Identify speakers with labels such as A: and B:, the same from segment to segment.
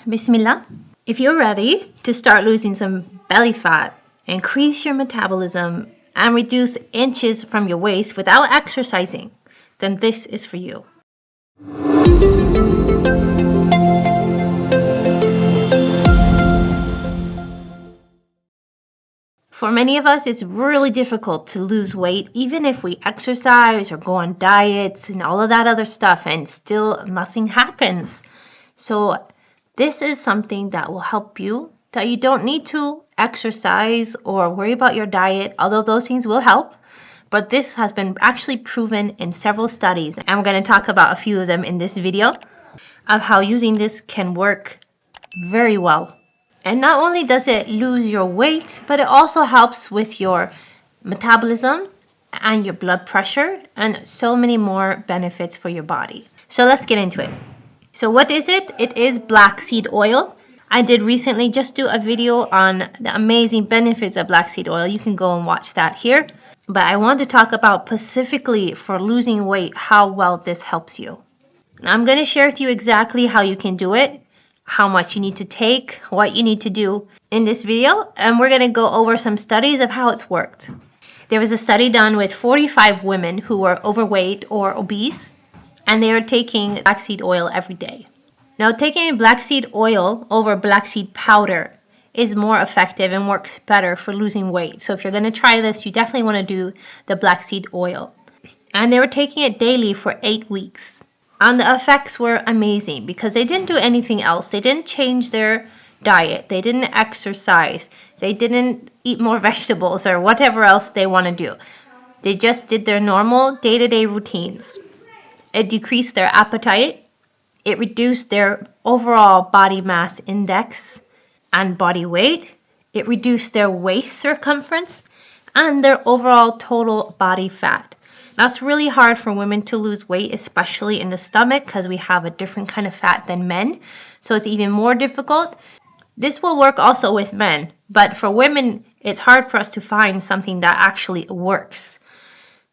A: Bismillah. If you're ready to start losing some belly fat, increase your metabolism, and reduce inches from your waist without exercising, then this is for you. For many of us, it's really difficult to lose weight, even if we exercise or go on diets and all of that other stuff, and still nothing happens. So this is something that will help you, that you don't need to exercise or worry about your diet, although those things will help. But this has been actually proven in several studies, and I'm going to talk about a few of them in this video of how using this can work very well. And not only does it lose your weight, but it also helps with your metabolism and your blood pressure and so many more benefits for your body. So let's get into it. So what is it? It is black seed oil. I did recently just do a video on the amazing benefits of black seed oil. You can go and watch that here. But I want to talk about specifically for losing weight, how well this helps you. I'm going to share with you exactly how you can do it, how much you need to take, what you need to do in this video, and we're going to go over some studies of how it's worked. There was a study done with 45 women who were overweight or obese, and they were taking black seed oil every day. Now, taking black seed oil over black seed powder is more effective and works better for losing weight. So if you're going to try this, you definitely want to do the black seed oil. And they were taking it daily for 8 weeks. And the effects were amazing because they didn't do anything else. They didn't change their diet. They didn't exercise. They didn't eat more vegetables or whatever else they want to do. They just did their normal day-to-day routines. It decreased their appetite. It reduced their overall body mass index and body weight. It reduced their waist circumference and their overall total body fat. That's really hard for women to lose weight, especially in the stomach, because we have a different kind of fat than men. So it's even more difficult. This will work also with men, but for women, it's hard for us to find something that actually works.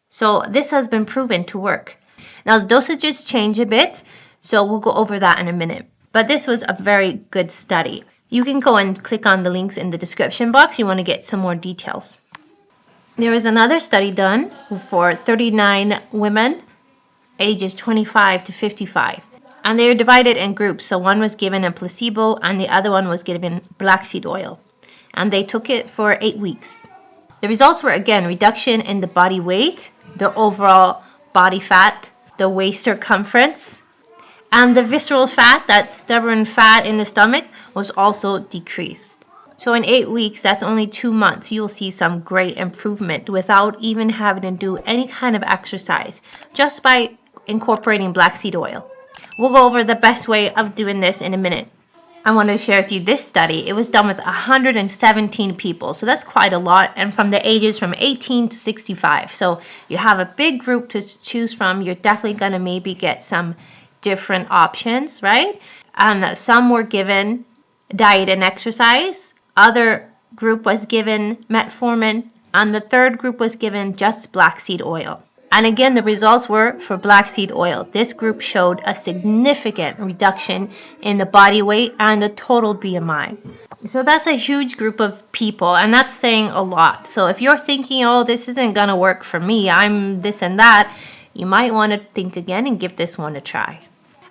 A: So this has been proven to work. Now the dosages change a bit, so we'll go over that in a minute. But this was a very good study. You can go and click on the links in the description box. You want to get some more details. There was another study done for 39 women, ages 25 to 55. And they were divided in groups. So one was given a placebo and the other one was given black seed oil. And they took it for 8 weeks. The results were, again, reduction in the body weight, the overall body fat, the waist circumference, and the visceral fat, that stubborn fat in the stomach, was also decreased. So in 8 weeks, that's only 2 months, you'll see some great improvement without even having to do any kind of exercise, just by incorporating black seed oil. We'll go over the best way of doing this in a minute. I want to share with you this study. It was done with 117 people, so that's quite a lot, and from the ages from 18 to 65. So you have a big group to choose from. You're definitely going to maybe get some different options, right? And some were given diet and exercise. Other group was given metformin, and the third group was given just black seed oil. And again, the results were for black seed oil. This group showed a significant reduction in the body weight and the total BMI. So that's a huge group of people, and that's saying a lot. So if you're thinking, oh, this isn't going to work for me, I'm this and that, you might want to think again and give this one a try.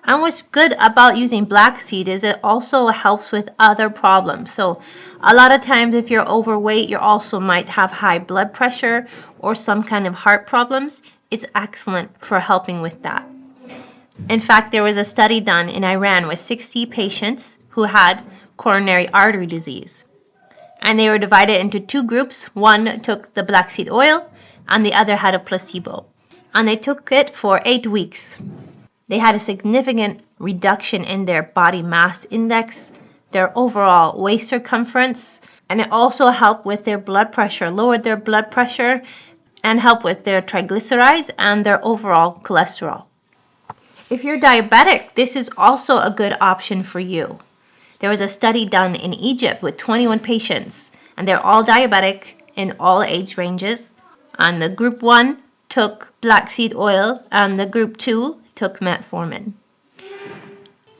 A: And what's good about using black seed is it also helps with other problems. So a lot of times if you're overweight, you also might have high blood pressure or some kind of heart problems. It's excellent for helping with that. In fact, there was a study done in Iran with 60 patients who had coronary artery disease. And they were divided into 2 groups. One took the black seed oil and the other had a placebo. And they took it for 8 weeks. They had a significant reduction in their body mass index, their overall waist circumference, and it also helped with their blood pressure, lowered their blood pressure, and helped with their triglycerides and their overall cholesterol. If you're diabetic, this is also a good option for you. There was a study done in Egypt with 21 patients, and they're all diabetic in all age ranges. And the group 1 took black seed oil, and the group 2 took metformin.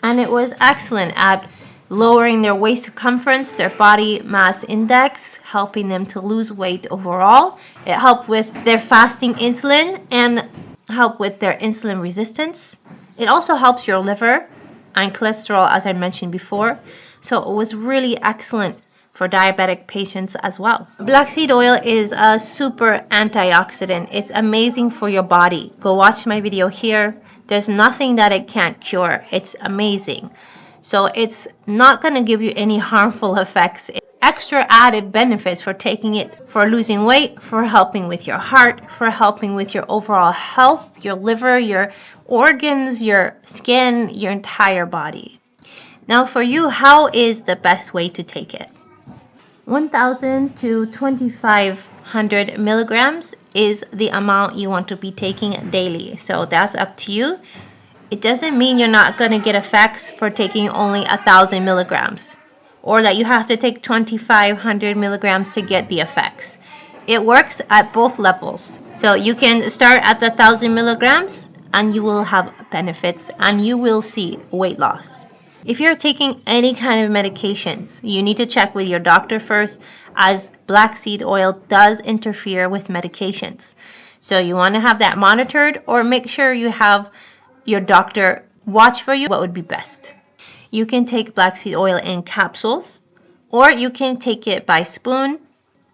A: And it was excellent at lowering their waist circumference, their body mass index, helping them to lose weight overall. It helped with their fasting insulin and help with their insulin resistance. It also helps your liver and cholesterol, as I mentioned before. So it was really excellent for diabetic patients as well. Black seed oil is a super antioxidant. It's amazing for your body. Go watch my video here. There's nothing that it can't cure. It's amazing. So it's not going to give you any harmful effects. Extra added benefits for taking it, for losing weight, for helping with your heart, for helping with your overall health, your liver, your organs, your skin, your entire body. Now for you, how is the best way to take it? 1,000 to 2,500 milligrams is the amount you want to be taking daily. So that's up to you. It doesn't mean you're not going to get effects for taking only 1,000 milligrams, or that you have to take 2,500 milligrams to get the effects. It works at both levels. So you can start at the 1,000 milligrams and you will have benefits and you will see weight loss. If you're taking any kind of medications, you need to check with your doctor first, as black seed oil does interfere with medications. So you want to have that monitored, or make sure you have your doctor watch for you what would be best. You can take black seed oil in capsules, or you can take it by spoon.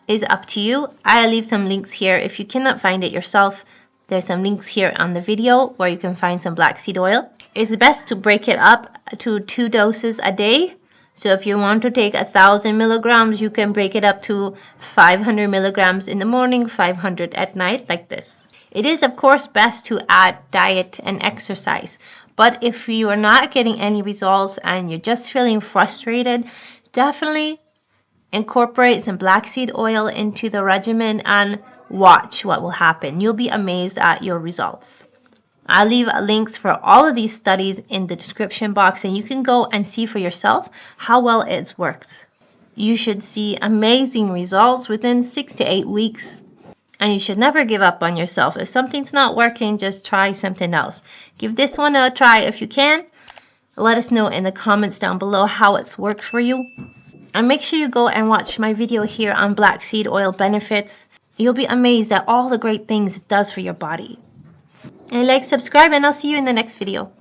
A: It's up to you. I'll leave some links here if you cannot find it yourself. There's some links here on the video where you can find some black seed oil. It's best to break it up to 2 doses a day. So if you want to take 1,000 milligrams, you can break it up to 500 milligrams in the morning, 500 at night, like this. It is, of course, best to add diet and exercise. But if you are not getting any results and you're just feeling frustrated, definitely incorporate some black seed oil into the regimen and watch what will happen. You'll be amazed at your results. I'll leave links for all of these studies in the description box, and you can go and see for yourself how well it's worked. You should see amazing results within 6 to 8 weeks. And you should never give up on yourself. If something's not working, just try something else. Give this one a try if you can. Let us know in the comments down below how it's worked for you. And make sure you go and watch my video here on black seed oil benefits. You'll be amazed at all the great things it does for your body. And like, subscribe, and I'll see you in the next video.